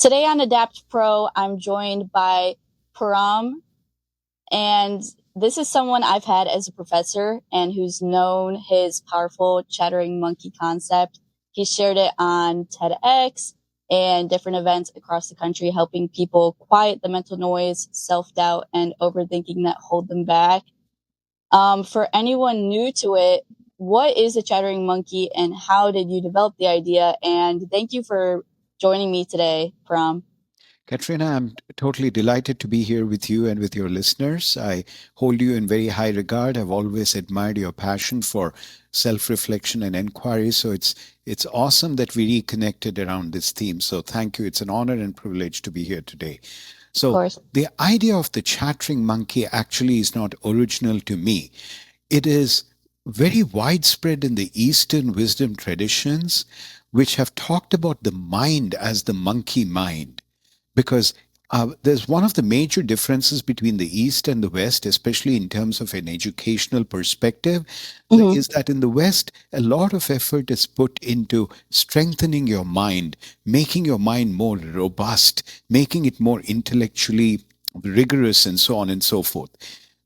Today on Adapt Pro, I'm joined by Param, and this is someone I've had as a professor and who's known his powerful chattering monkey concept. He shared it on TEDx and different events across the country, helping people quiet the mental noise, self-doubt, and overthinking that hold them back. For anyone new to it, what is a chattering monkey and how did you develop the idea? And thank you for joining me today, Param. Katrina, I'm totally delighted to be here with you and with your listeners. I hold you in very high regard. I've always admired your passion for self-reflection and inquiry. So it's awesome that we reconnected around this theme. So thank you. It's an honor and privilege to be here today. Of So course. the idea of the chattering monkey actually is not original to me. It is very widespread in the Eastern wisdom traditions, which have talked about the mind as the monkey mind because there's one of the major differences between the East and the West, especially in terms of an educational perspective, Mm-hmm. is that in the West, a lot of effort is put into strengthening your mind, making your mind more robust, making it more intellectually rigorous, and so on and so forth.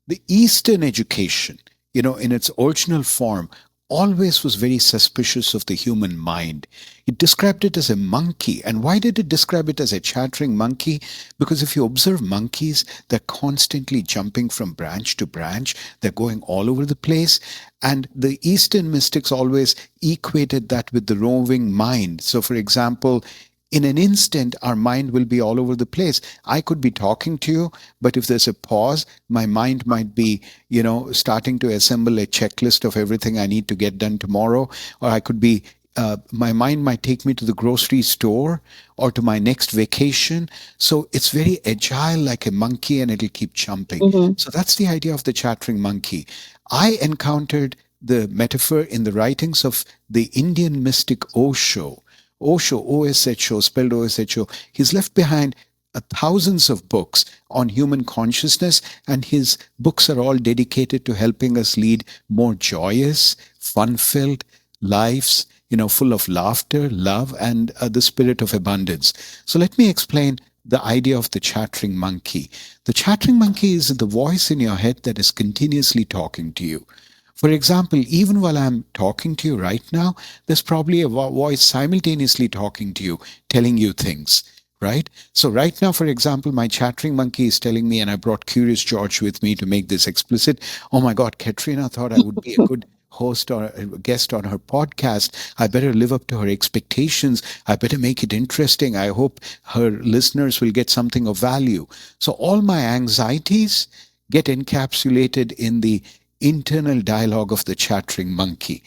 The Eastern education, in its original form, always was very suspicious of the human mind. It described it as a monkey. And why did it describe it as a chattering monkey? Because if you observe monkeys, they're constantly jumping from branch to branch, they're going all over the place. And the Eastern mystics always equated that with the roving mind. So, for example, in an instant, our mind will be all over the place. I could be talking to you, but if there's a pause, my mind might be, starting to assemble a checklist of everything I need to get done tomorrow. Or I could be, my mind might take me to the grocery store or to my next vacation. So it's very agile like a monkey and it'll keep jumping. Mm-hmm. So that's the idea of the chattering monkey. I encountered the metaphor in the writings of the Indian mystic Osho. Osho, O-S-H-O, spelled O-S-H-O, he's left behind thousands of books on human consciousness, and his books are all dedicated to helping us lead more joyous, fun-filled lives, full of laughter, love, and the spirit of abundance. So let me explain the idea of the chattering monkey. The chattering monkey is the voice in your head that is continuously talking to you. For example, even while I'm talking to you right now, there's probably a voice simultaneously talking to you, telling you things, right? So, right now, for example, my chattering monkey is telling me, and I brought Curious George with me to make this explicit. Oh my God, Katrina thought I would be a good host or a guest on her podcast. I better live up to her expectations. I better make it interesting. I hope her listeners will get something of value. So, all my anxieties get encapsulated in the internal dialogue of the chattering monkey.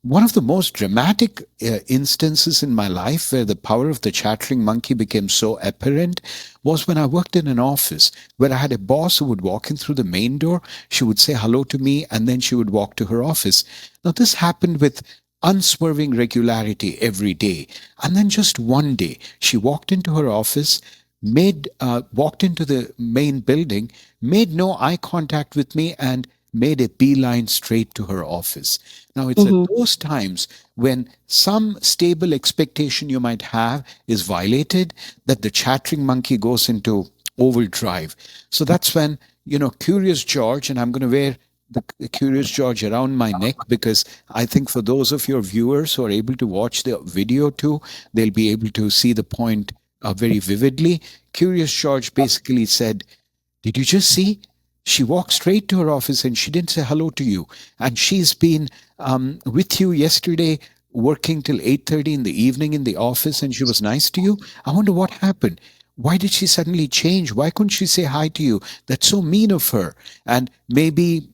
One of the most dramatic instances in my life where the power of the chattering monkey became so apparent was when I worked in an office where I had a boss who would walk in through the main door. She would say hello to me and then she would walk to her office. Now, this happened with unswerving regularity every day. And then just one day, she walked into her office, walked into the main building, made no eye contact with me, and made a beeline straight to her office. Now, it's at Mm-hmm. those times when some stable expectation you might have is violated that the chattering monkey goes into overdrive. So that's when, Curious George, and I'm going to wear the Curious George around my neck because I think for those of your viewers who are able to watch the video too, they'll be able to see the point very vividly. Curious George basically said, did you just see? She walked straight to her office and she didn't say hello to you. And she's been with you yesterday, working till 8:30 in the evening in the office, and she was nice to you. I wonder what happened. Why did she suddenly change? Why couldn't she say hi to you? That's so mean of her. And maybe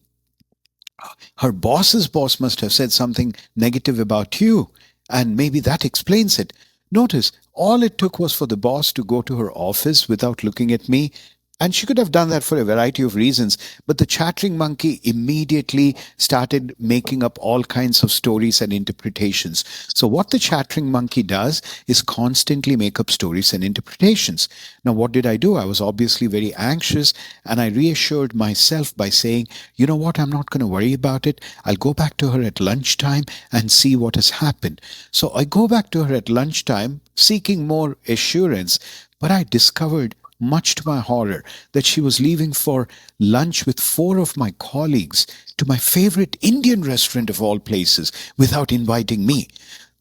her boss's boss must have said something negative about you, and maybe that explains it. Notice, all it took was for the boss to go to her office without looking at me, And she could have done that for a variety of reasons, but the chattering monkey immediately started making up all kinds of stories and interpretations. So, what the chattering monkey does is constantly make up stories and interpretations. Now, what did I do? I was obviously very anxious, and I reassured myself by saying, you know what, I'm not going to worry about it. I'll go back to her at lunchtime and see what has happened. So, I go back to her at lunchtime seeking more assurance, but I discovered, much to my horror, that she was leaving for lunch with four of my colleagues to my favorite Indian restaurant of all places without inviting me.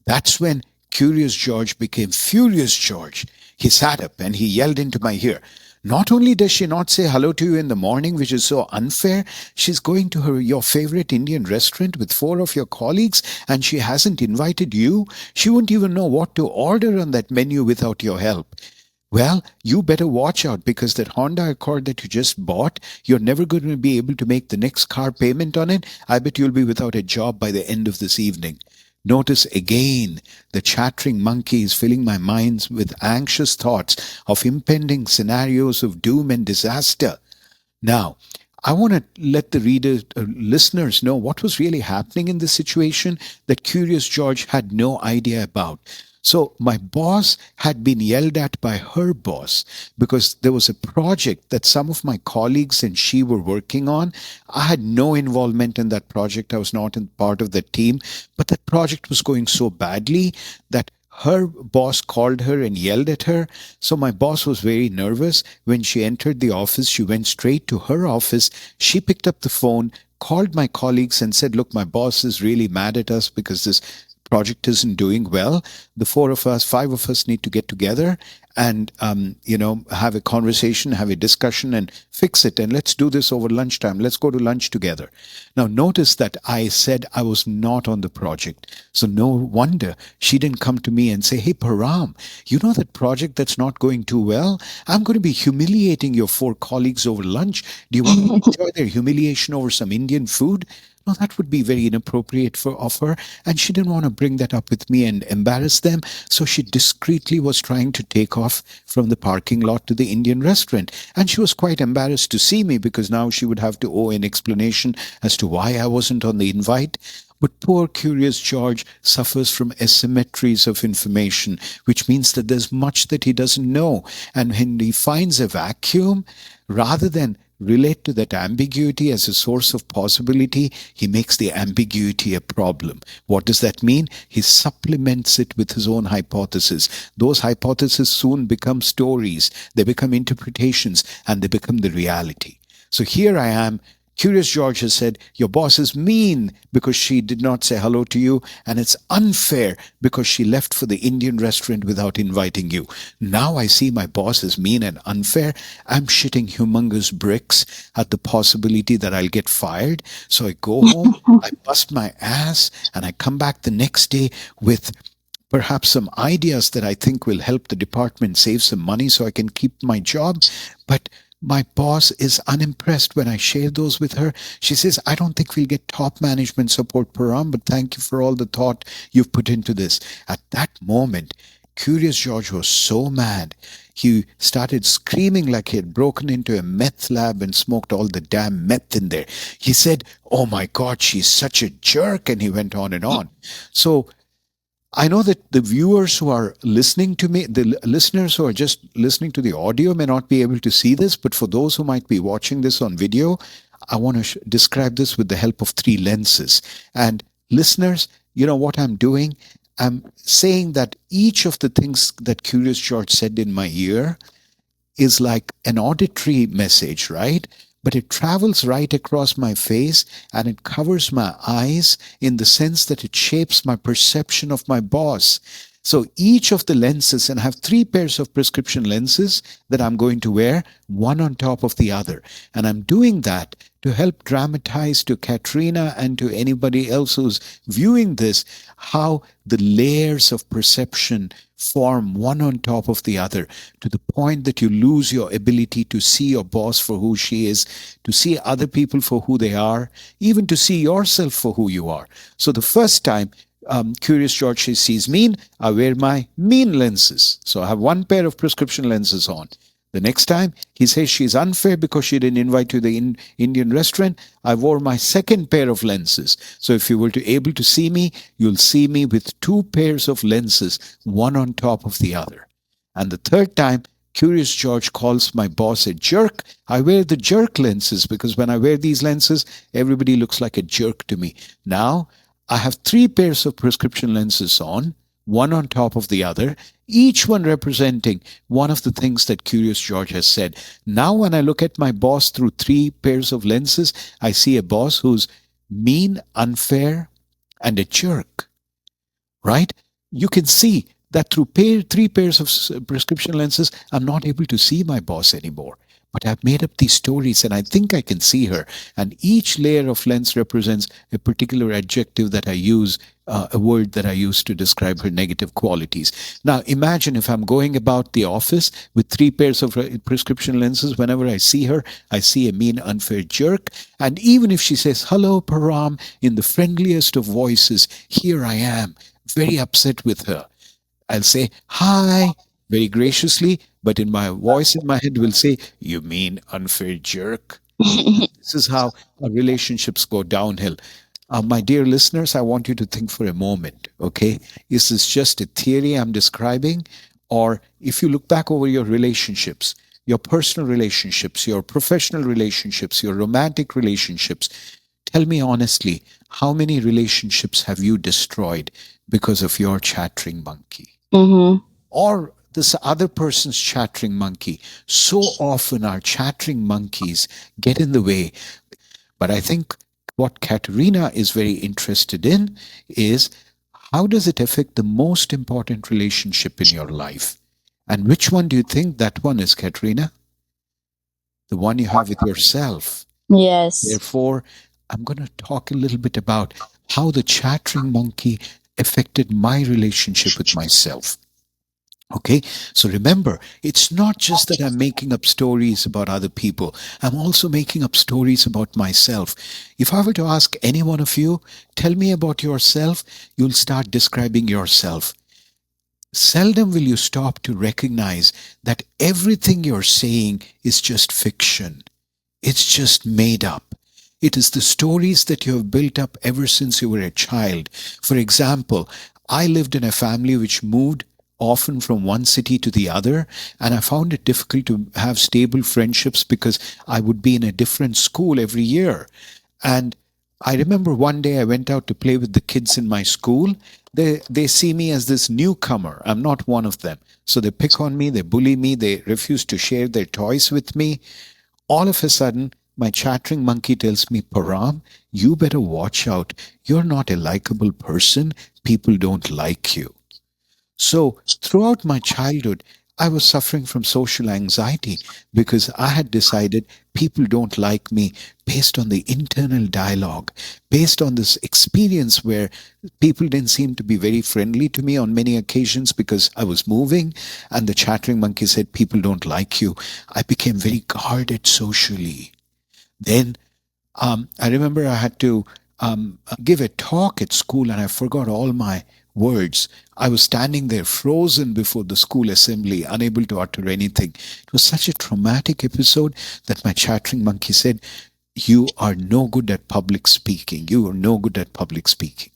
That's when Curious George became Furious George. He sat up and he yelled into my ear, not only does she not say hello to you in the morning, which is so unfair, she's going to your favorite Indian restaurant with four of your colleagues and she hasn't invited you. She won't even know what to order on that menu without your help. Well, you better watch out because that Honda Accord that you just bought, you're never going to be able to make the next car payment on it. I bet you'll be without a job by the end of this evening. Notice again, the chattering monkey is filling my mind with anxious thoughts of impending scenarios of doom and disaster. Now, I want to let the readers, listeners know what was really happening in this situation that Curious George had no idea about. So, my boss had been yelled at by her boss because there was a project that some of my colleagues and she were working on. I had no involvement in that project. I was not in part of the team, but that project was going so badly that her boss called her and yelled at her. So my boss was very nervous. When she entered the office, she went straight to her office. She picked up the phone, called my colleagues, and said, look, my boss is really mad at us because this project isn't doing well. The four of us, five of us need to get together and, have a conversation, have a discussion and fix it. And let's do this over lunchtime. Let's go to lunch together. Now, notice that I said I was not on the project. So no wonder she didn't come to me and say, hey, Param, you know that project that's not going too well? I'm going to be humiliating your four colleagues over lunch. Do you want to enjoy their humiliation over some Indian food? No, that would be very inappropriate of her. And she didn't want to bring that up with me and embarrass them. So she discreetly was trying to take off from the parking lot to the Indian restaurant. And she was quite embarrassed to see me because now she would have to owe an explanation as to why I wasn't on the invite. But poor Curious George suffers from asymmetries of information, which means that there's much that he doesn't know. And when he finds a vacuum, rather than relate to that ambiguity as a source of possibility, he makes the ambiguity a problem. What does that mean? He supplements it with his own hypothesis. Those hypotheses soon become stories, they become interpretations, and they become the reality. So here I am. Curious George has said, your boss is mean because she did not say hello to you, and it's unfair because she left for the Indian restaurant without inviting you. Now I see my boss is mean and unfair. I'm shitting humongous bricks at the possibility that I'll get fired. So I go home, I bust my ass, and I come back the next day with perhaps some ideas that I think will help the department save some money so I can keep my job. But my boss is unimpressed when I share those with her. She says, I don't think we'll get top management support, Param, but thank you for all the thought you've put into this. At that moment, Curious George was so mad. He started screaming like he had broken into a meth lab and smoked all the damn meth in there. He said, oh my God, she's such a jerk. And he went on and on. So I know that the viewers who are listening to me, the listeners who are just listening to the audio may not be able to see this, but for those who might be watching this on video, I want to describe this with the help of three lenses. And listeners, you know what I'm doing? I'm saying that each of the things that Curious George said in my ear is like an auditory message, right? But it travels right across my face and it covers my eyes in the sense that it shapes my perception of my boss. So each of the lenses, and I have three pairs of prescription lenses that I'm going to wear, one on top of the other. And I'm doing that to help dramatize to Katrina and to anybody else who's viewing this, how the layers of perception form one on top of the other to the point that you lose your ability to see your boss for who she is, to see other people for who they are, even to see yourself for who you are. So the first time Curious George sees mean, I wear my mean lenses. So I have one pair of prescription lenses on. The next time he says she's unfair because she didn't invite you to the Indian restaurant, I wore my second pair of lenses. So if you were to able to see me, you'll see me with two pairs of lenses, one on top of the other. And the third time, Curious George calls my boss a jerk. I wear the jerk lenses because when I wear these lenses, everybody looks like a jerk to me. Now, I have three pairs of prescription lenses on, one on top of the other, each one representing one of the things that Curious George has said. Now, when I look at my boss through three pairs of lenses, I see a boss who's mean, unfair, and a jerk, right? You can see that through three pairs of prescription lenses, I'm not able to see my boss anymore. But I've made up these stories and I think I can see her. And each layer of lens represents a particular adjective that I use, a word that I use to describe her negative qualities. Now, imagine if I'm going about the office with three pairs of prescription lenses. Whenever I see her, I see a mean, unfair jerk. And even if she says, "Hello, Param," in the friendliest of voices, here I am, very upset with her. I'll say, "Hi," very graciously, but in my voice in my head will say, "You mean unfair jerk." This is how our relationships go downhill. My dear listeners, I want you to think for a moment, okay? Is this just a theory I'm describing? Or if you look back over your relationships, your personal relationships, your professional relationships, your romantic relationships, tell me honestly, how many relationships have you destroyed because of your chattering monkey? Mm-hmm. Or this other person's chattering monkey? So often our chattering monkeys get in the way. But I think what Katerina is very interested in is, how does it affect the most important relationship in your life? And which one do you think that one is, Katerina? The one you have with yourself. Yes. Therefore, I'm going to talk a little bit about how the chattering monkey affected my relationship with myself. Okay, so remember, it's not just that I'm making up stories about other people, I'm also making up stories about myself. If I were to ask any one of you, tell me about yourself, you'll start describing yourself. Seldom will you stop to recognize that everything you're saying is just fiction. It's just made up. It is the stories that you have built up ever since you were a child. For example, I lived in a family which moved often from one city to the other, and I found it difficult to have stable friendships because I would be in a different school every year. And I remember one day I went out to play with the kids in my school. They see me as this newcomer. I'm not one of them. So they pick on me, they bully me, they refuse to share their toys with me. All of a sudden, my chattering monkey tells me, "Param, you better watch out. You're not a likable person. People don't like you." So, throughout my childhood, I was suffering from social anxiety because I had decided people don't like me based on the internal dialogue, based on this experience where people didn't seem to be very friendly to me on many occasions because I was moving, and the chattering monkey said, "People don't like you." I became very guarded socially. Then I remember I had to give a talk at school and I forgot all my words. I was standing there frozen before the school assembly, unable to utter anything. It was such a traumatic episode that my chattering monkey said, "You are no good at public speaking. You are no good at public speaking."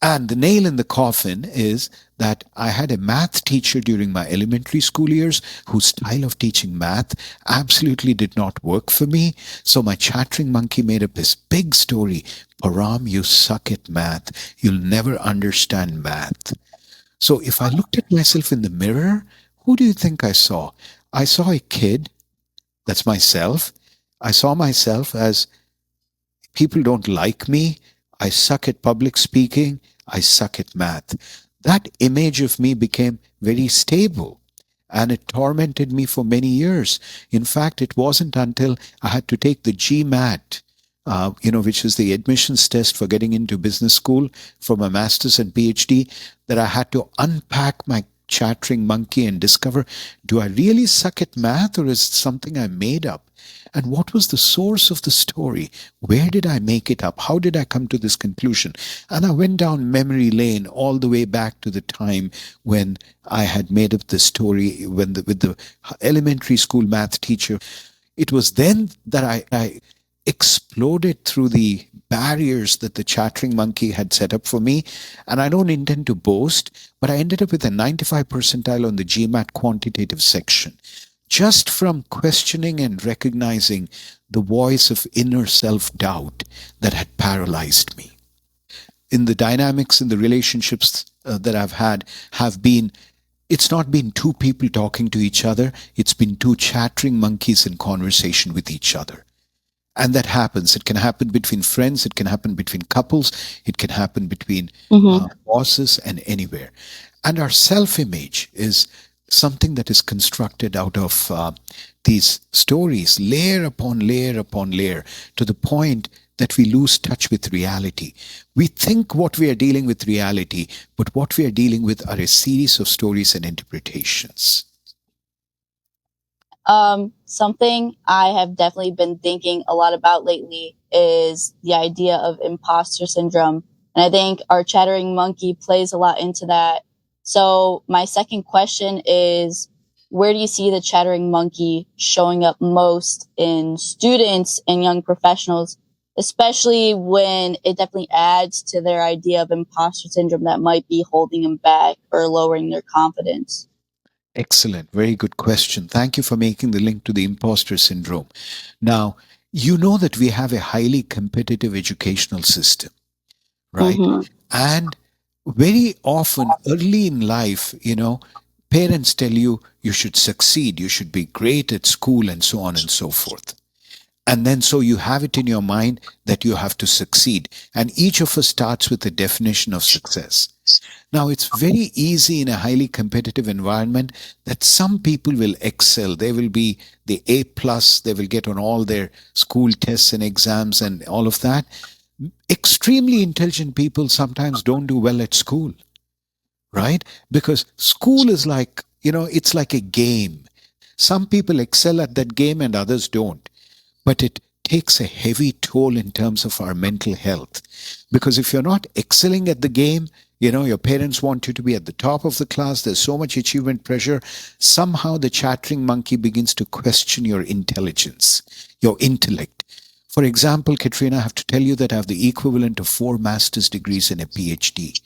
And the nail in the coffin is that I had a math teacher during my elementary school years whose style of teaching math absolutely did not work for me. So my chattering monkey made up this big story. "Param, you suck at math. You'll never understand math." So if I looked at myself in the mirror, who do you think I saw? I saw a kid. That's myself. I saw myself as, people don't like me. I suck at public speaking. I suck at math. That image of me became very stable and it tormented me for many years. In fact, it wasn't until I had to take the GMAT, which is the admissions test for getting into business school for my master's and PhD, that I had to unpack my chattering monkey and discover, do I really suck at math, or is it something I made up? And what was the source of the story? Where did I make it up? How did I come to this conclusion? And I went down memory lane all the way back to the time when I had made up the story with the elementary school math teacher. It was then that I exploded through the barriers that the chattering monkey had set up for me. And I don't intend to boast, but I ended up with a 95 percentile on the GMAT quantitative section, just from questioning and recognizing the voice of inner self-doubt that had paralyzed me. In the dynamics in the relationships that I've had have been, it's not been two people talking to each other, it's been two chattering monkeys in conversation with each other. And that happens. It can happen between friends, it can happen between couples, it can happen between bosses, and anywhere. And our self-image is something that is constructed out of these stories, layer upon layer upon layer, to the point that we lose touch with reality. We think what we are dealing with reality, but what we are dealing with are a series of stories and interpretations. Something I have definitely been thinking a lot about lately is the idea of imposter syndrome. And I think our chattering monkey plays a lot into that. So my second question is, where do you see the chattering monkey showing up most in students and young professionals, especially when it definitely adds to their idea of imposter syndrome that might be holding them back or lowering their confidence? Excellent. Very good question. Thank you for making the link to the imposter syndrome. Now, you know that we have a highly competitive educational system, right? Mm-hmm. And very often, early in life, parents tell you you should succeed, you should be great at school, and so on and so forth. And then so you have it in your mind that you have to succeed. And each of us starts with a definition of success. Now, it's very easy in a highly competitive environment that some people will excel. They will be the A plus, they will get on all their school tests and exams and all of that. Extremely intelligent people sometimes don't do well at school, right? Because school is like, it's like a game. Some people excel at that game and others don't. But it takes a heavy toll in terms of our mental health. Because if you're not excelling at the game, your parents want you to be at the top of the class, there's so much achievement pressure, somehow the chattering monkey begins to question your intelligence, your intellect. For example, Katrina, I have to tell you that I have the equivalent of 4 master's degrees and a PhD.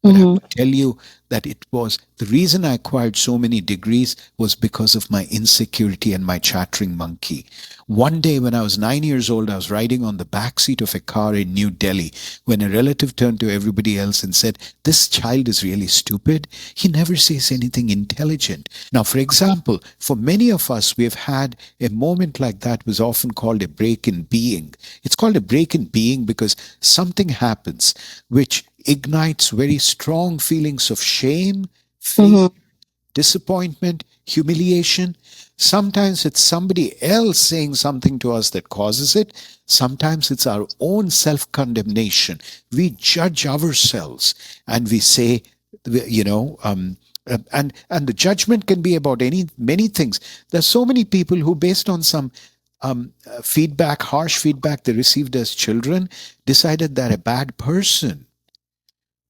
But I have to tell you that it was the reason I acquired so many degrees was because of my insecurity and my chattering monkey. One day when I was 9 years old, I was riding on the back seat of a car in New Delhi when a relative turned to everybody else and said, "This child is really stupid. He never says anything intelligent." Now, for example, for many of us, we have had a moment like that was often called a break in being. It's called a break in being because something happens which ignites very strong feelings of shame, failure, disappointment, humiliation. Sometimes it's somebody else saying something to us that causes it. Sometimes it's our own self-condemnation. We judge ourselves and we say, and the judgment can be about many things. There's so many people who, based on some feedback, harsh feedback they received as children, decided they're a bad person.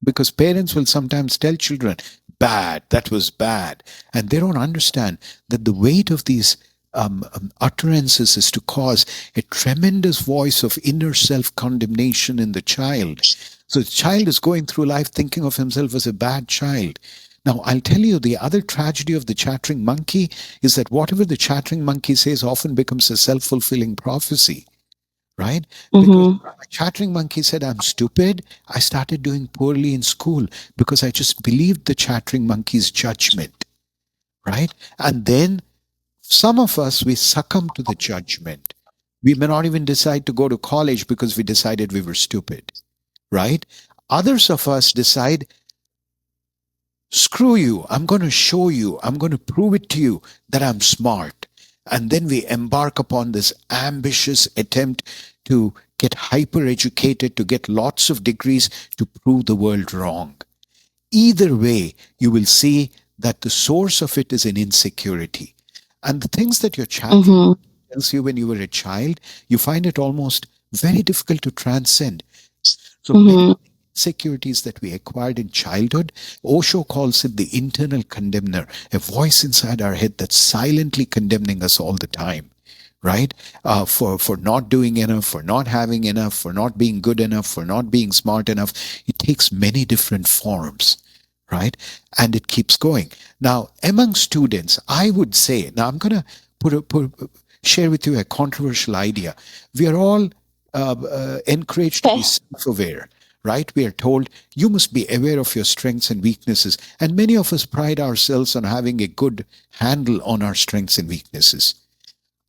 Because parents will sometimes tell children, bad, that was bad. And they don't understand that the weight of these utterances is to cause a tremendous voice of inner self-condemnation in the child. So the child is going through life thinking of himself as a bad child. Now, I'll tell you, the other tragedy of the chattering monkey is that whatever the chattering monkey says often becomes a self-fulfilling prophecy. Right? Because my chattering monkey said, "I'm stupid," I started doing poorly in school because I just believed the chattering monkey's judgment. Right? And then some of us, we succumb to the judgment. We may not even decide to go to college because we decided we were stupid. Right? Others of us decide, screw you, I'm going to show you, I'm going to prove it to you that I'm smart. And then we embark upon this ambitious attempt to get hyper educated, to get lots of degrees to prove the world wrong. Either way, you will see that the source of it is in insecurity. And the things that your chattering Mhm. tells you when you were a child, you find it almost very difficult to transcend. So many Mhm. insecurities that we acquired in childhood, Osho calls it the internal condemner, a voice inside our head that's silently condemning us all the time, right? For not doing enough, for not having enough, for not being good enough, for not being smart enough. It takes many different forms, right? And it keeps going. Now, among students, I would say, now I'm going to share with you a controversial idea. We are all encouraged to be Okay. self-aware, right? We are told you must be aware of your strengths and weaknesses. And many of us pride ourselves on having a good handle on our strengths and weaknesses.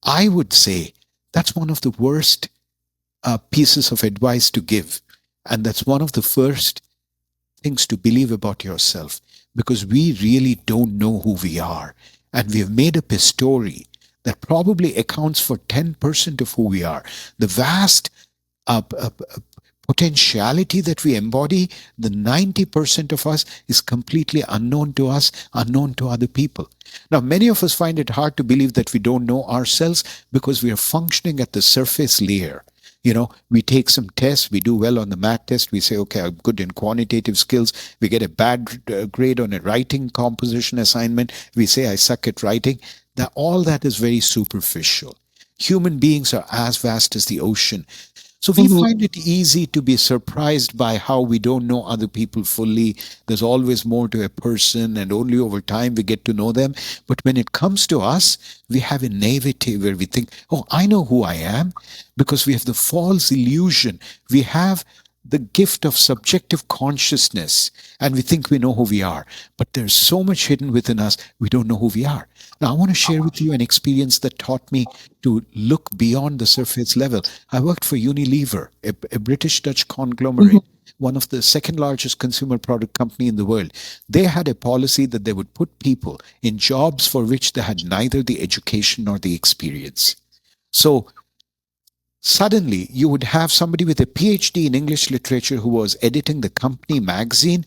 I would say that's one of the worst pieces of advice to give. And that's one of the first things to believe about yourself, because we really don't know who we are. And we have made up a story that probably accounts for 10% of who we are. The vast potentiality that we embody, the 90% of us is completely unknown to us, unknown to other people. Now, many of us find it hard to believe that we don't know ourselves because we are functioning at the surface layer. We take some tests, we do well on the math test, we say, okay, I'm good in quantitative skills. We get a bad grade on a writing composition assignment. We say, I suck at writing. All that is very superficial. Human beings are as vast as the ocean. So we Mhm. find it easy to be surprised by how we don't know other people fully. There's always more to a person, and only over time we get to know them. But when it comes to us, we have a naivety where we think, oh, I know who I am, because we have the false illusion. We have the gift of subjective consciousness, and we think we know who we are. But there's so much hidden within us, we don't know who we are. Now, I want to share with you an experience that taught me to look beyond the surface level. I worked for Unilever, a British Dutch Mhm. conglomerate, one of the second largest consumer product company in the world. They had a policy that they would put people in jobs for which they had neither the education nor the experience. So suddenly you would have somebody with a PhD in English literature who was editing the company magazine.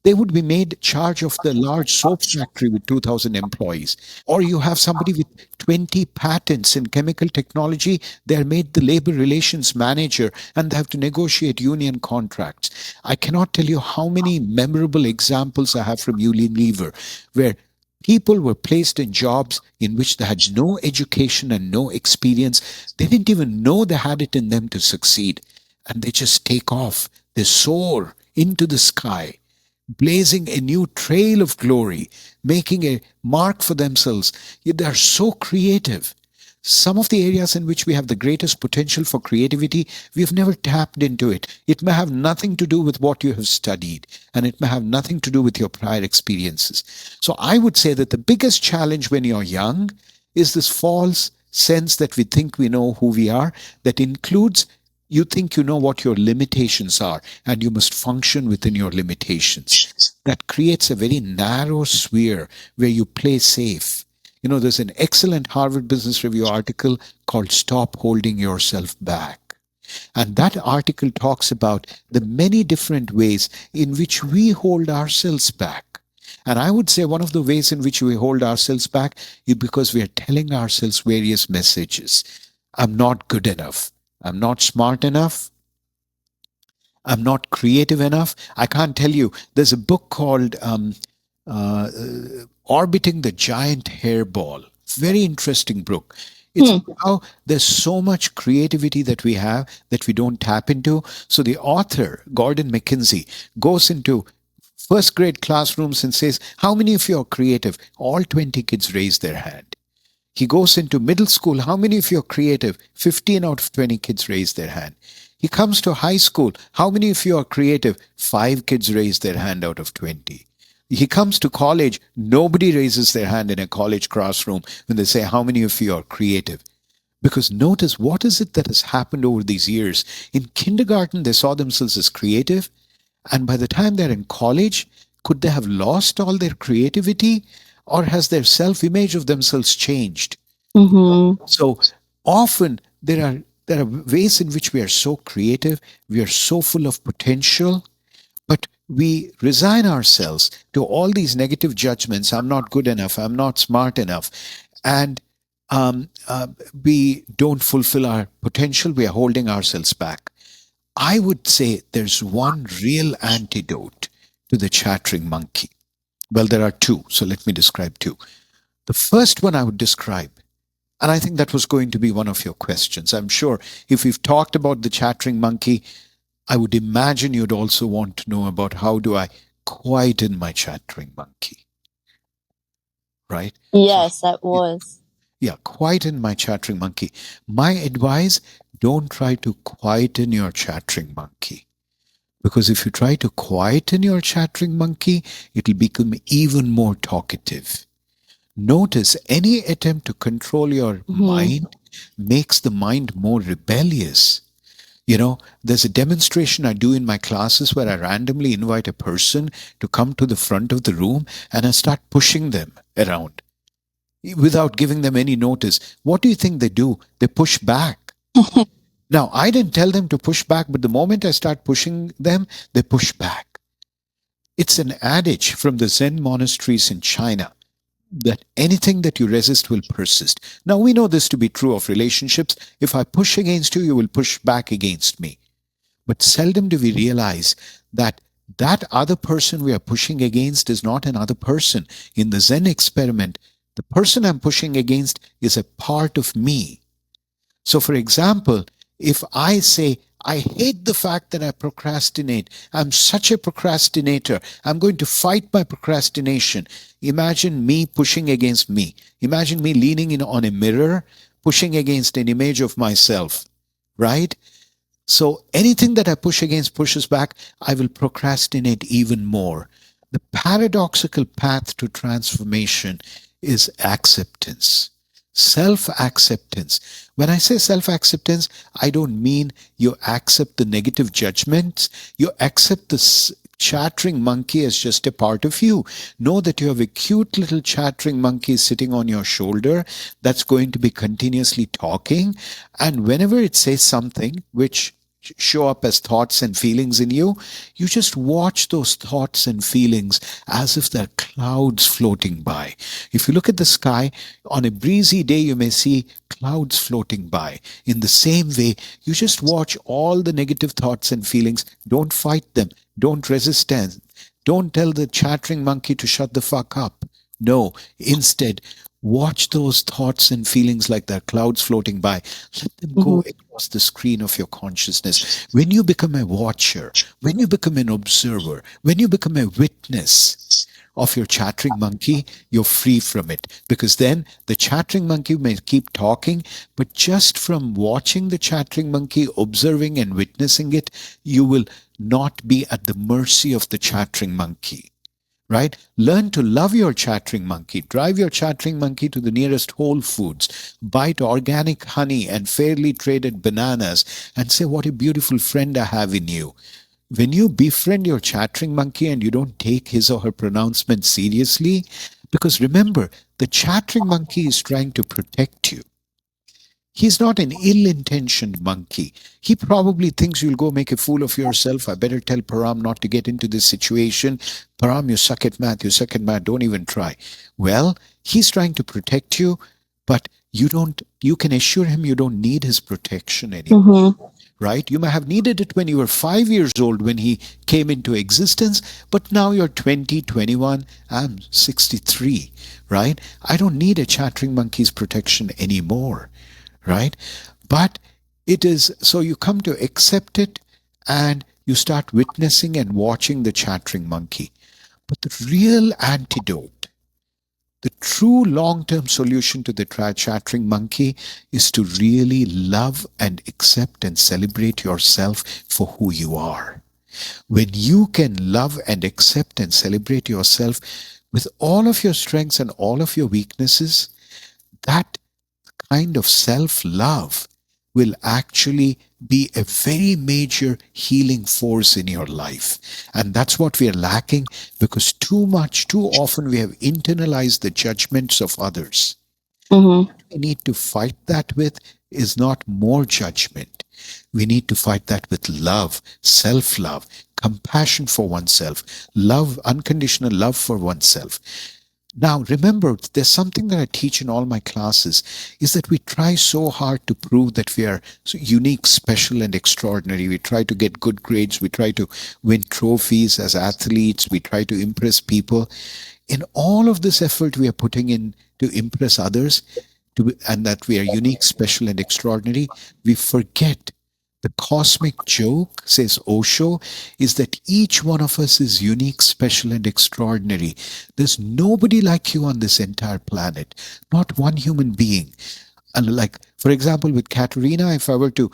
They would be made charge of the large soap factory with 2,000 employees. Or you have somebody with 20 patents in chemical technology. They're made the labor relations manager and they have to negotiate union contracts. I cannot tell you how many memorable examples I have from Unilever where people were placed in jobs in which they had no education and no experience. They didn't even know they had it in them to succeed. And they just take off. They soar into the sky, blazing a new trail of glory, making a mark for themselves. Yet they are so creative. Some of the areas in which we have the greatest potential for creativity, we've never tapped into it. It may have nothing to do with what you have studied, and it may have nothing to do with your prior experiences. So I would say that the biggest challenge when you're young is this false sense that we think we know who we are, that includes you think you know what your limitations are and you must function within your limitations. That creates a very narrow sphere where you play safe. There's an excellent Harvard Business Review article called Stop Holding Yourself Back. And that article talks about the many different ways in which we hold ourselves back. And I would say one of the ways in which we hold ourselves back is because we are telling ourselves various messages. I'm not good enough. I'm not smart enough. I'm not creative enough. I can't tell you. There's a book called uh, Orbiting the Giant Hairball. Very interesting book. It's Hmm. about how there's so much creativity that we have that we don't tap into. So the author, Gordon McKenzie, goes into first grade classrooms and says, how many of you are creative? All 20 kids raise their hand. He goes into middle school. How many of you are creative? 15 out of 20 kids raise their hand. He comes to high school. How many of you are creative? 5 kids raise their hand out of 20. He comes to college. Nobody raises their hand in a college classroom when they say, how many of you are creative? Because notice, what is it that has happened over these years? In kindergarten, they saw themselves as creative. And by the time they're in college, could they have lost all their creativity? Or has their self image of themselves changed? Mhm. So often there are ways in which we are so creative, we are so full of potential, but we resign ourselves to all these negative judgments. I'm not good enough. I'm not smart enough. And um, uh, we don't fulfill our potential. We are holding ourselves back. I would say there's one real antidote to the chattering monkey. Well, there are two. So let me describe two. The first one I would describe, and I think that was going to be one of your questions. I'm sure if we've talked about the chattering monkey, I would imagine you'd also want to know about how do I quieten my chattering monkey, right? So, Yes, that yeah, was. yeah, quieten my chattering monkey. My advice, don't try to quieten your chattering monkey. Because if you try to quieten your chattering monkey, it'll become even more talkative. Notice any attempt to control your Mm-hmm. mind makes the mind more rebellious. You know, there's a demonstration I do in my classes where I randomly invite a person to come to the front of the room and I start pushing them around without giving them any notice. What do you think they do? They push back. Now, I didn't tell them to push back, but the moment I start pushing them, they push back. It's an adage from the Zen monasteries in China that anything that you resist will persist. Now, we know this to be true of relationships. If I push against you, you will push back against me. But seldom do we realize that that other person we are pushing against is not another person. In the Zen experiment, the person I'm pushing against is a part of me. So, for example, if I say, I hate the fact that I procrastinate. I'm such a procrastinator. I'm going to fight my procrastination. Imagine me pushing against me. Imagine me leaning in on a mirror, pushing against an image of myself, right? So anything that I push against pushes back, I will procrastinate even more. The paradoxical path to transformation is acceptance. Self acceptance. When I say self acceptance, I don't mean you accept the negative judgments. You accept the chattering monkey as just a part of you. Know that you have a cute little chattering monkey sitting on your shoulder that's going to be continuously talking. And whenever it says something which show up as thoughts and feelings in you, you just watch those thoughts and feelings as if they're clouds floating by. If you look at the sky, on a breezy day, you may see clouds floating by. In the same way, you just watch all the negative thoughts and feelings. Don't fight them. Don't resist them. Don't tell the chattering monkey to shut the fuck up. No, instead, watch those thoughts and feelings like they're clouds floating by. Let them go Mm-hmm. across the screen of your consciousness. When you become a watcher, when you become an observer, when you become a witness of your chattering monkey, you're free from it. Because then the chattering monkey may keep talking, but just from watching the chattering monkey, observing and witnessing it, you will not be at the mercy of the chattering monkey, right? Learn to love your chattering monkey. Drive your chattering monkey to the nearest Whole Foods. Bite organic honey and fairly traded bananas and say, what a beautiful friend I have in you. When you befriend your chattering monkey and you don't take his or her pronouncement seriously, because remember, the chattering monkey is trying to protect you. He's not an ill-intentioned monkey. He probably thinks you'll go make a fool of yourself. I better tell Param not to get into this situation. Param, you suck at math. You suck at math. Don't even try. Well, he's trying to protect you, but you can assure him you don't need his protection anymore, Mm-hmm. right? You may have needed it when you were 5 years old when he came into existence, but now you're 20, 21. I'm 63, right? I don't need a chattering monkey's protection anymore, right? But it is so you come to accept it and you start witnessing and watching the chattering monkey. But the real antidote, the true long term solution to the chattering monkey is to really love and accept and celebrate yourself for who you are. When you can love and accept and celebrate yourself with all of your strengths and all of your weaknesses, that kind of self love will actually be a very major healing force in your life. And that's what we are lacking because too often we have internalized the judgments of others. Mm-hmm. We need to fight that with is not more judgment. We need to fight that with love, self love, compassion for oneself, love, unconditional love for oneself. Now, remember, there's something that I teach in all my classes is that we try so hard to prove that we are so unique, special, and extraordinary. We try to get good grades. We try to win trophies as athletes. We try to impress people. In all of this effort we are putting in to impress others, and that we are unique, special, and extraordinary, we forget the cosmic joke, says Osho, is that each one of us is unique, special, and extraordinary. There's nobody like you on this entire planet, not one human being. And like, for example, with Katerina, if I were to,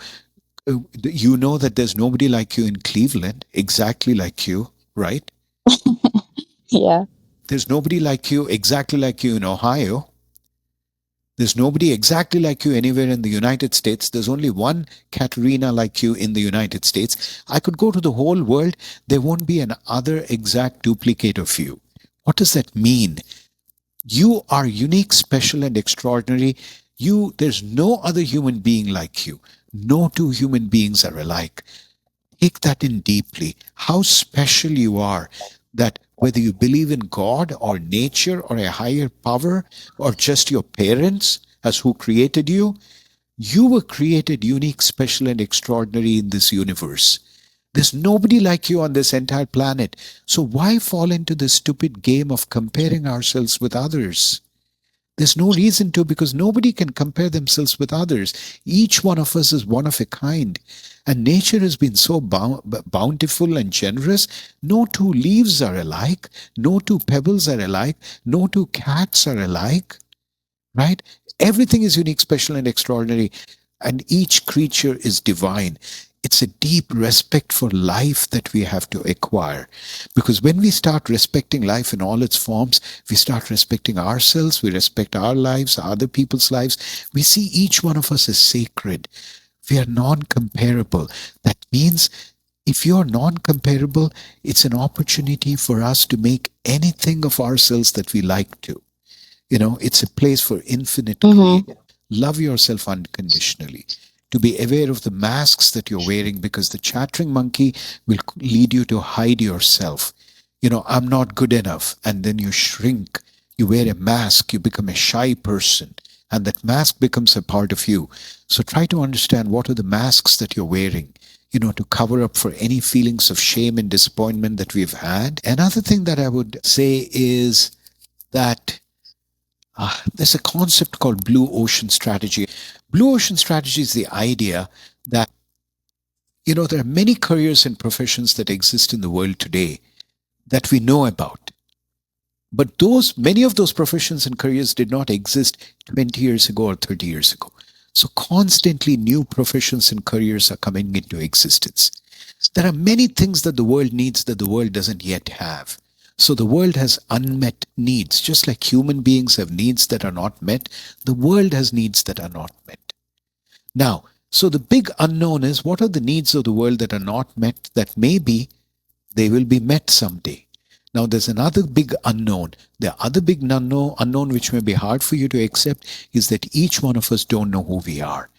you know that there's nobody like you in Cleveland, exactly like you, right? Yeah. There's nobody like you, exactly like you in Ohio. There's nobody exactly like you anywhere in the United States. There's only one Katerina like you in the United States. I could go to the whole world. There won't be another exact duplicate of you. What does that mean? You are unique, special, and extraordinary. There's no other human being like you. No two human beings are alike. Take that in deeply. How special you are, that whether you believe in God or nature or a higher power or just your parents as who created you were created unique, special, and extraordinary in this universe. There's nobody like you on this entire planet. So why fall into this stupid game of comparing ourselves with others? There's no reason to, because nobody can compare themselves with others. Each one of us is one of a kind. And nature has been so bountiful and generous. No two leaves are alike. No two pebbles are alike. No two cats are alike. Right? Everything is unique, special, and extraordinary. And each creature is divine. It's a deep respect for life that we have to acquire. Because when we start respecting life in all its forms, we start respecting ourselves, we respect our lives, other people's lives. We see each one of us as sacred. We are non-comparable. That means if you're non-comparable, it's an opportunity for us to make anything of ourselves that we like to. It's a place for infinite Mm-hmm. creation. Love yourself unconditionally. To be aware of the masks that you're wearing, because the chattering monkey will lead you to hide yourself. I'm not good enough. And then you shrink. You wear a mask. You become a shy person. And that mask becomes a part of you. So try to understand what are the masks that you're wearing, to cover up for any feelings of shame and disappointment that we've had. Another thing that I would say is that there's a concept called blue ocean strategy. Blue ocean strategy is the idea that, there are many careers and professions that exist in the world today that we know about. But many of those professions and careers did not exist 20 years ago or 30 years ago. So constantly new professions and careers are coming into existence. There are many things that the world needs that the world doesn't yet have. So the world has unmet needs. Just like human beings have needs that are not met, the world has needs that are not met. Now, so the big unknown is, what are the needs of the world that are not met that maybe they will be met someday? Now, there's another big unknown. The other big unknown, which may be hard for you to accept, is that each one of us don't know who we are.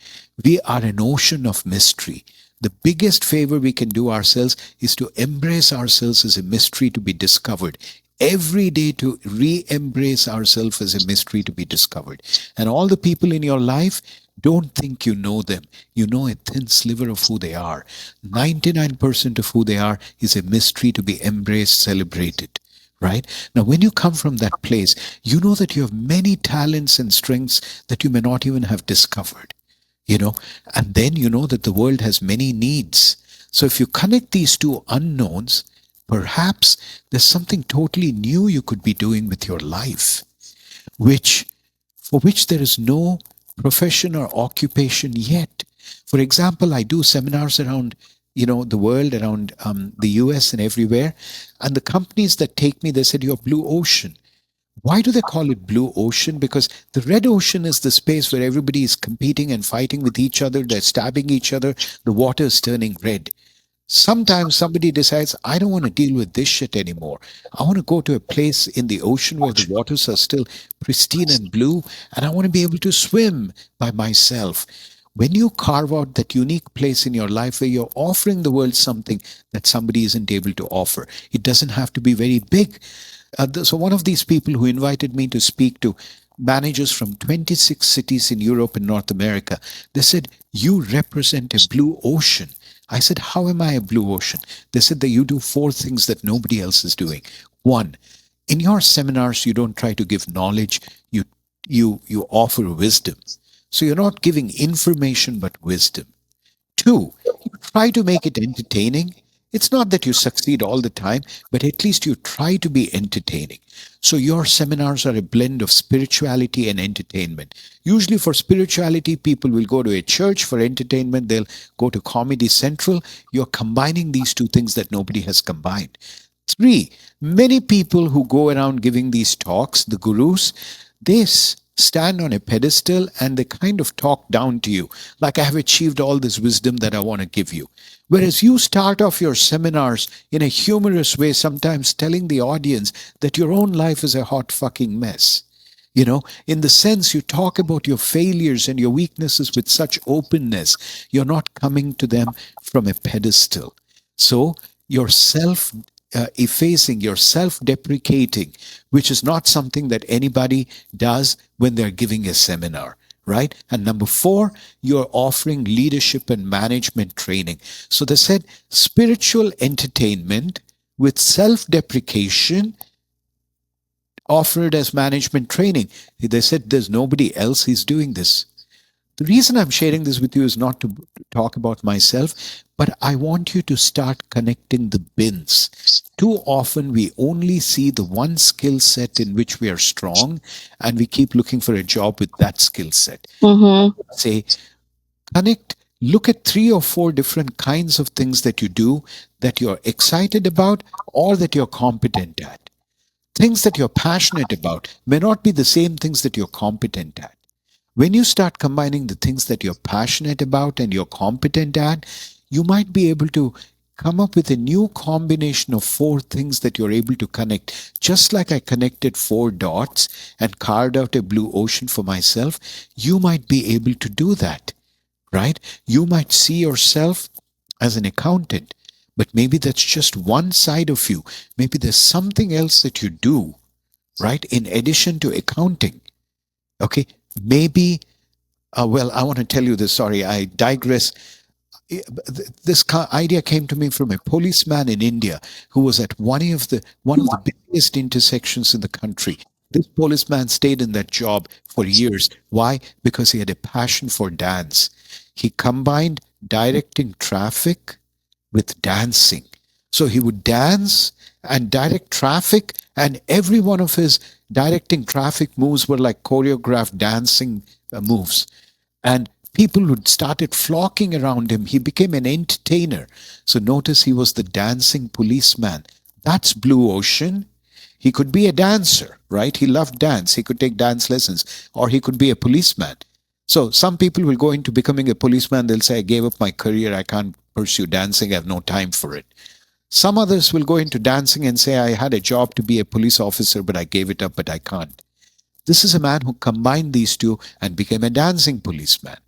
We are an ocean of mystery. The biggest favor we can do ourselves is to embrace ourselves as a mystery to be discovered. Every day to re-embrace ourselves as a mystery to be discovered. And all the people in your life, don't think you know them. You know a thin sliver of who they are. 99% of who they are is a mystery to be embraced, celebrated. Right? Now, when you come from that place, you know that you have many talents and strengths that you may not even have discovered. And then you know that the world has many needs. So if you connect these two unknowns, perhaps there's something totally new you could be doing with your life, for which there is no profession or occupation yet. For example, I do seminars around, the world, around the US and everywhere. And the companies that take me, they said, "You're blue ocean." Why do they call it blue ocean? Because the red ocean is the space where everybody is competing and fighting with each other. They're stabbing each other. The water is turning red. Sometimes somebody decides, I don't want to deal with this shit anymore. I want to go to a place in the ocean where the waters are still pristine and blue, and I want to be able to swim by myself. When you carve out that unique place in your life where you're offering the world something that somebody isn't able to offer, it doesn't have to be very big. So one of these people who invited me to speak to managers from 26 cities in Europe and North America, they said, "You represent a blue ocean." I said, "How am I a blue ocean?" They said that you do four things that nobody else is doing. One, in your seminars, you don't try to give knowledge, you offer wisdom. So you're not giving information but wisdom. Two, you try to make it entertaining. It's not that you succeed all the time, but at least you try to be entertaining. So your seminars are a blend of spirituality and entertainment. Usually for spirituality, people will go to a church. For entertainment, they'll go to Comedy Central. You're combining these two things that nobody has combined. Three, many people who go around giving these talks, the gurus, they stand on a pedestal and they kind of talk down to you, like, "I have achieved all this wisdom that I want to give you." Whereas you start off your seminars in a humorous way, sometimes telling the audience that your own life is a hot fucking mess. In the sense you talk about your failures and your weaknesses with such openness, you're not coming to them from a pedestal. So your self effacing, your self deprecating, which is not something that anybody does when they're giving a seminar, right? And number four, you're offering leadership and management training. So they said spiritual entertainment with self deprecation offered as management training. They said there's nobody else who's doing this. The reason I'm sharing this with you is not to talk about myself, but I want you to start connecting the bins. Too often we only see the one skill set in which we are strong, and we keep looking for a job with that skill set. Mm-hmm. Say, connect, look at 3 or 4 different kinds of things that you do that you're excited about or that you're competent at. Things that you're passionate about may not be the same things that you're competent at. When you start combining the things that you're passionate about and you're competent at, you might be able to come up with a new combination of 4 things that you're able to connect. Just like I connected 4 dots and carved out a blue ocean for myself, you might be able to do that, right? You might see yourself as an accountant, but maybe that's just one side of you. Maybe there's something else that you do, right? In addition to accounting. Okay, maybe, well, I want to tell you this. Sorry, I digress. This idea came to me from a policeman in India who was at one of the biggest intersections in the country. This policeman stayed in that job for years. Why? Because he had a passion for dance. He combined directing traffic with dancing. So he would dance and direct traffic, and every one of his directing traffic moves were like choreographed dancing moves. And people would started flocking around him. He became an entertainer. So notice he was the dancing policeman. That's blue ocean. He could be a dancer, right? He loved dance. He could take dance lessons, or he could be a policeman. So some people will go into becoming a policeman. They'll say, "I gave up my career. I can't pursue dancing. I have no time for it." Some others will go into dancing and say, "I had a job to be a police officer, but I gave it up, but I can't." This is a man who combined these two and became a dancing policeman.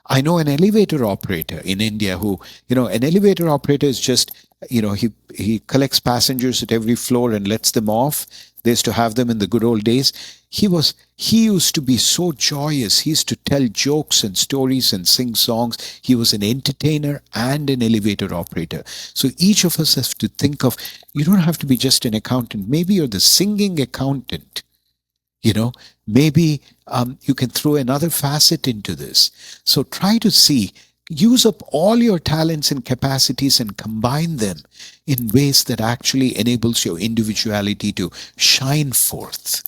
I know an elevator operator in India who, an elevator operator is just, he collects passengers at every floor and lets them off. They used to have them in the good old days. He used to be so joyous. He used to tell jokes and stories and sing songs. He was an entertainer and an elevator operator. So each of us has to think of, you don't have to be just an accountant. Maybe you're the singing accountant. Maybe you can throw another facet into this. So try to use up all your talents and capacities and combine them in ways that actually enables your individuality to shine forth.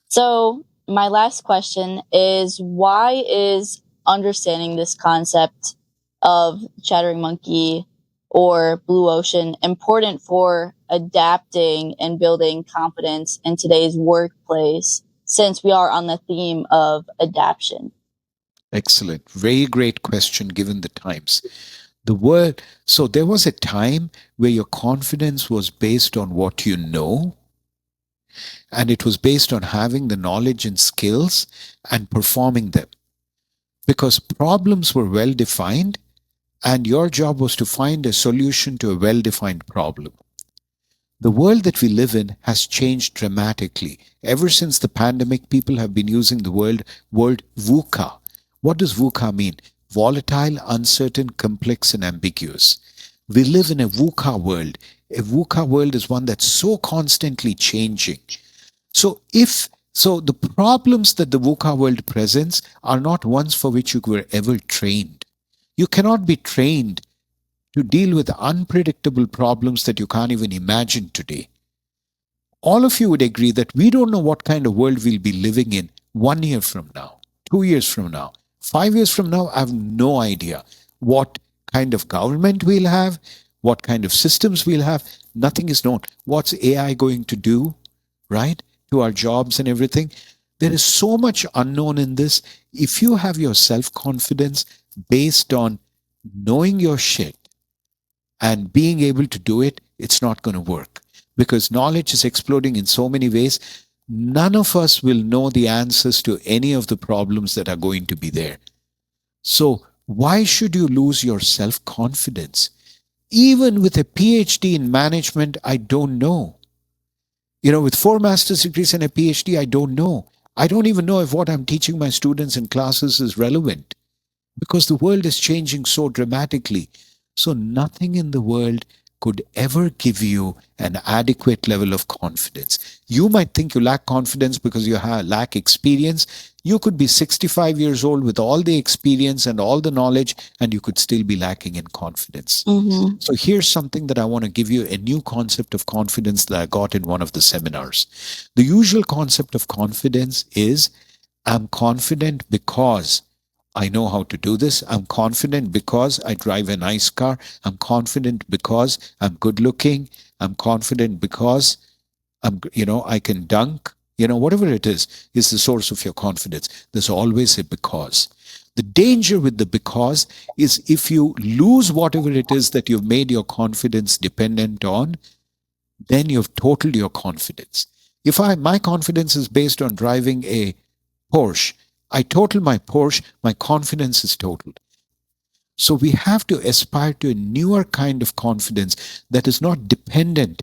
So my last question is, why is understanding this concept of chattering monkey or blue ocean important for adapting and building confidence in today's workplace, since we are on the theme of adaptation? Excellent. Very great question given the times. So there was a time where your confidence was based on what you know, And it was based on having the knowledge and skills and performing them. Because problems were well defined, and your job was to find a solution to a well defined problem. The world that we live in has changed dramatically. Ever since the pandemic, people have been using the word VUCA. What does VUCA mean? Volatile, uncertain, complex, and ambiguous. We live in a VUCA world. A VUCA world is one that's so constantly changing. So the problems that the VUCA world presents are not ones for which you were ever trained. You cannot be trained to deal with unpredictable problems that you can't even imagine today. All of you would agree that we don't know what kind of world we'll be living in 1 year from now, 2 years from now, 5 years from now. I have no idea what kind of government we'll have, what kind of systems we'll have. Nothing is known. What's AI going to do, right, to our jobs and everything? There is so much unknown in this. If you have your self confidence based on knowing your shit and being able to do it, it's not going to work because knowledge is exploding in so many ways. None of us will know the answers to any of the problems that are going to be there. So, why should you lose your self confidence? Even with a PhD in management, I don't know. With 4 master's degrees and a PhD, I don't know. I don't even know if what I'm teaching my students in classes is relevant because the world is changing so dramatically. So nothing in the world could ever give you an adequate level of confidence. You might think you lack confidence because you lack experience. You could be 65 years old with all the experience and all the knowledge, and you could still be lacking in confidence. Mm-hmm. So here's something that I want to give you, a new concept of confidence that I got in one of the seminars. The usual concept of confidence is, I'm confident because I know how to do this. I'm confident because I drive a nice car. I'm confident because I'm good looking. I'm confident because I can dunk. Whatever it is the source of your confidence. There's always a because. The danger with the because is if you lose whatever it is that you've made your confidence dependent on, then you've totaled your confidence. If my confidence is based on driving a Porsche, I total my Porsche, my confidence is totaled. So we have to aspire to a newer kind of confidence that is not dependent.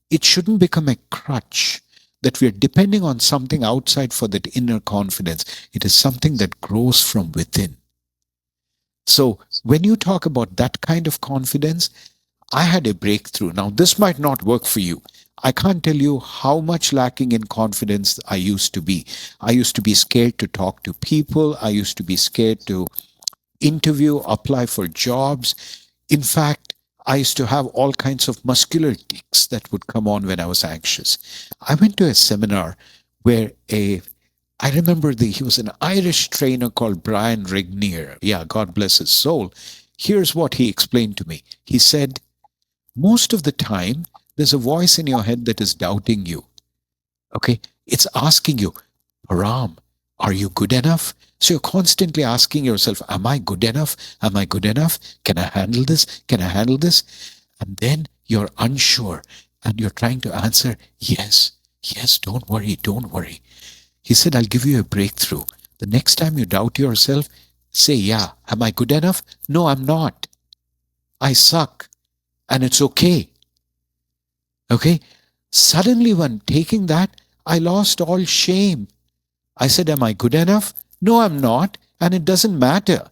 It shouldn't become a crutch that we are depending on something outside for that inner confidence. It is something that grows from within. So when you talk about that kind of confidence, I had a breakthrough. Now, this might not work for you. I can't tell you how much lacking in confidence I used to be. I used to be scared to talk to people. I used to be scared to interview, apply for jobs. In fact, I used to have all kinds of muscular tics that would come on when I was anxious. I went to a seminar where I remember he was an Irish trainer called Brian Regnier. Yeah, God bless his soul. Here's what he explained to me. He said, most of the time, there's a voice in your head that is doubting you. Okay? It's asking you, Param, are you good enough? So you're constantly asking yourself, am I good enough? Am I good enough? Can I handle this? Can I handle this? And then you're unsure and you're trying to answer, yes, don't worry, don't worry. He said, I'll give you a breakthrough. The next time you doubt yourself, say, yeah, am I good enough? No, I'm not. I suck. And it's okay. Okay? Suddenly, when taking that, I lost all shame. I said, am I good enough? No, I'm not. And it doesn't matter.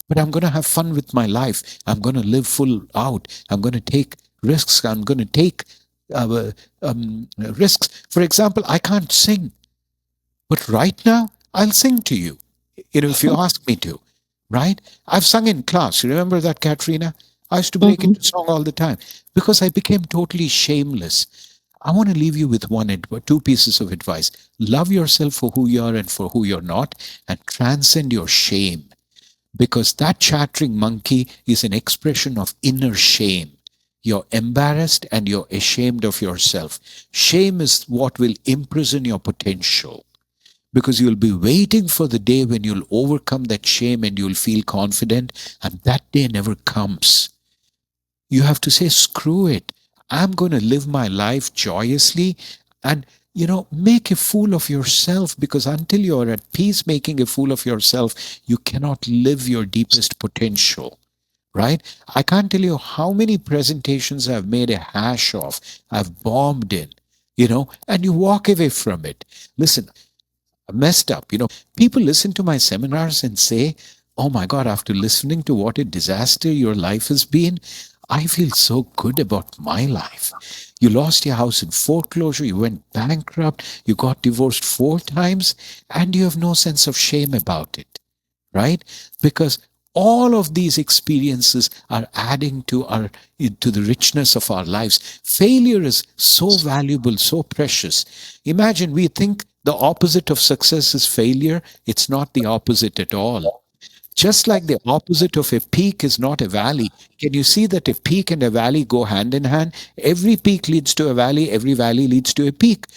But I'm going to have fun with my life. I'm going to live full out. I'm going to take risks. I'm going to take risks. For example, I can't sing. But right now, I'll sing to you, if you ask me to, right? I've sung in class. You remember that, Katrina? I used to break into song all the time because I became totally shameless. I want to leave you with two pieces of advice. Love yourself for who you are and for who you're not, and transcend your shame. Because that chattering monkey is an expression of inner shame. You're embarrassed and you're ashamed of yourself. Shame is what will imprison your potential. Because you'll be waiting for the day when you'll overcome that shame and you'll feel confident, and that day never comes. You have to say, screw it. I'm going to live my life joyously. And make a fool of yourself, because until you're at peace making a fool of yourself, you cannot live your deepest potential, right? I can't tell you how many presentations I've made a hash of, I've bombed in, and you walk away from it. Listen, I messed up. People listen to my seminars and say, oh my God, after listening to what a disaster your life has been, I feel so good about my life. You lost your house in foreclosure, you went bankrupt, you got divorced 4 times, and you have no sense of shame about it, right? Because all of these experiences are adding to the richness of our lives. Failure is so valuable, so precious. Imagine, we think the opposite of success is failure. It's not the opposite at all. Just like the opposite of a peak is not a valley. Can you see that a peak and a valley go hand in hand? Every peak leads to a valley, every valley leads to a peak.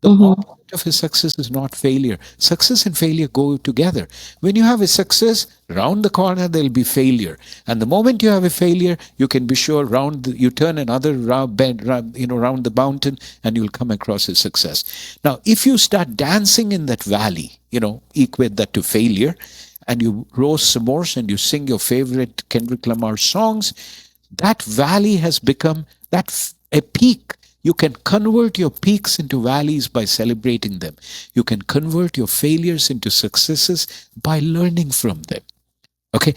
The Mm-hmm. opposite of a success is not failure. Success and failure go together. When you have a success, round the corner there'll be failure. And the moment you have a failure, you can be sure you turn another bend, round the mountain, and you'll come across a success. Now, if you start dancing in that valley, equate that to failure, and you roast s'mores and you sing your favorite Kendrick Lamar songs, that valley has become a peak. You can convert your peaks into valleys by celebrating them. You can convert your failures into successes by learning from them. Okay?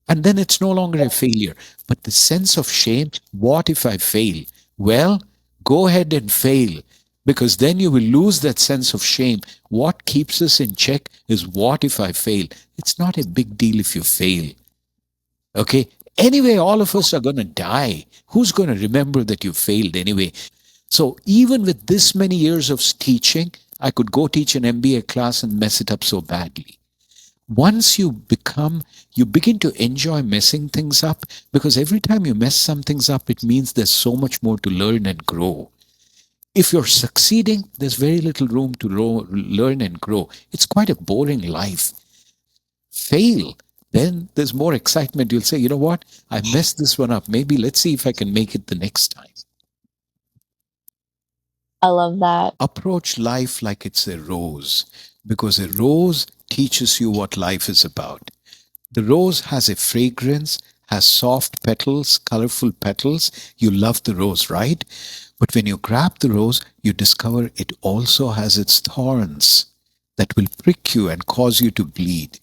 And then it's no longer a failure, but the sense of shame. What if I fail? Well, go ahead and fail, because then you will lose that sense of shame. What keeps us in check is what if I fail? It's not a big deal if you fail. Okay? Anyway, all of us are going to die. Who's going to remember that you failed anyway? So even with this many years of teaching, I could go teach an MBA class and mess it up so badly. Once you begin to enjoy messing things up, because every time you mess some things up, it means there's so much more to learn and grow. If you're succeeding, there's very little room to learn and grow. It's quite a boring life. Fail, then there's more excitement. You'll say, you know what? I messed this one up. Maybe let's see if I can make it the next time. I love that. Approach life like it's a rose, because a rose teaches you what life is about. The rose has a fragrance, has soft petals, colorful petals. You love the rose, right? But when you grab the rose, you discover it also has its thorns that will prick you and cause you to bleed.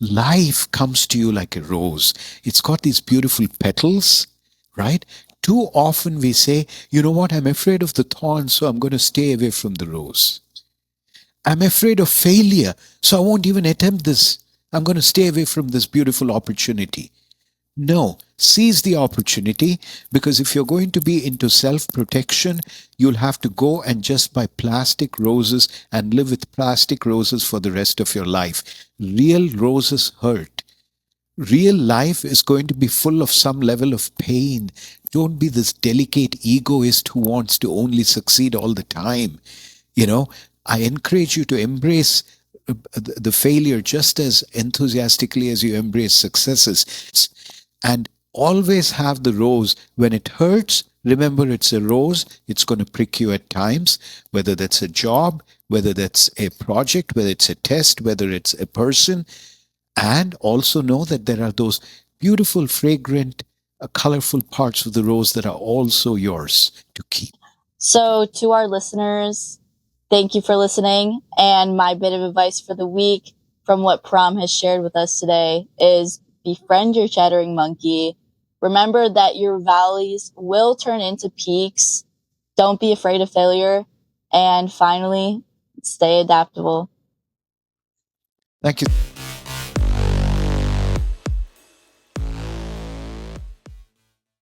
Life comes to you like a rose. It's got these beautiful petals, right? Too often we say, you know what, I'm afraid of the thorns, so I'm going to stay away from the rose. I'm afraid of failure, so I won't even attempt this. I'm going to stay away from this beautiful opportunity. No, seize the opportunity, because if you're going to be into self-protection, you'll have to go and just buy plastic roses and live with plastic roses for the rest of your life. Real roses hurt. Real life is going to be full of some level of pain. Don't be this delicate egoist who wants to only succeed all the time. I encourage you to embrace the failure just as enthusiastically as you embrace successes. And always have the rose. When it hurts, remember it's a rose. It's going to prick you at times, whether that's a job, whether that's a project, whether it's a test, whether it's a person. And also know that there are those beautiful, fragrant, colorful parts of the rose that are also yours to keep. So, to our listeners, thank you for listening. And my bit of advice for the week from what Param has shared with us today is befriend your chattering monkey. Remember that your valleys will turn into peaks. Don't be afraid of failure. And finally, stay adaptable. Thank you.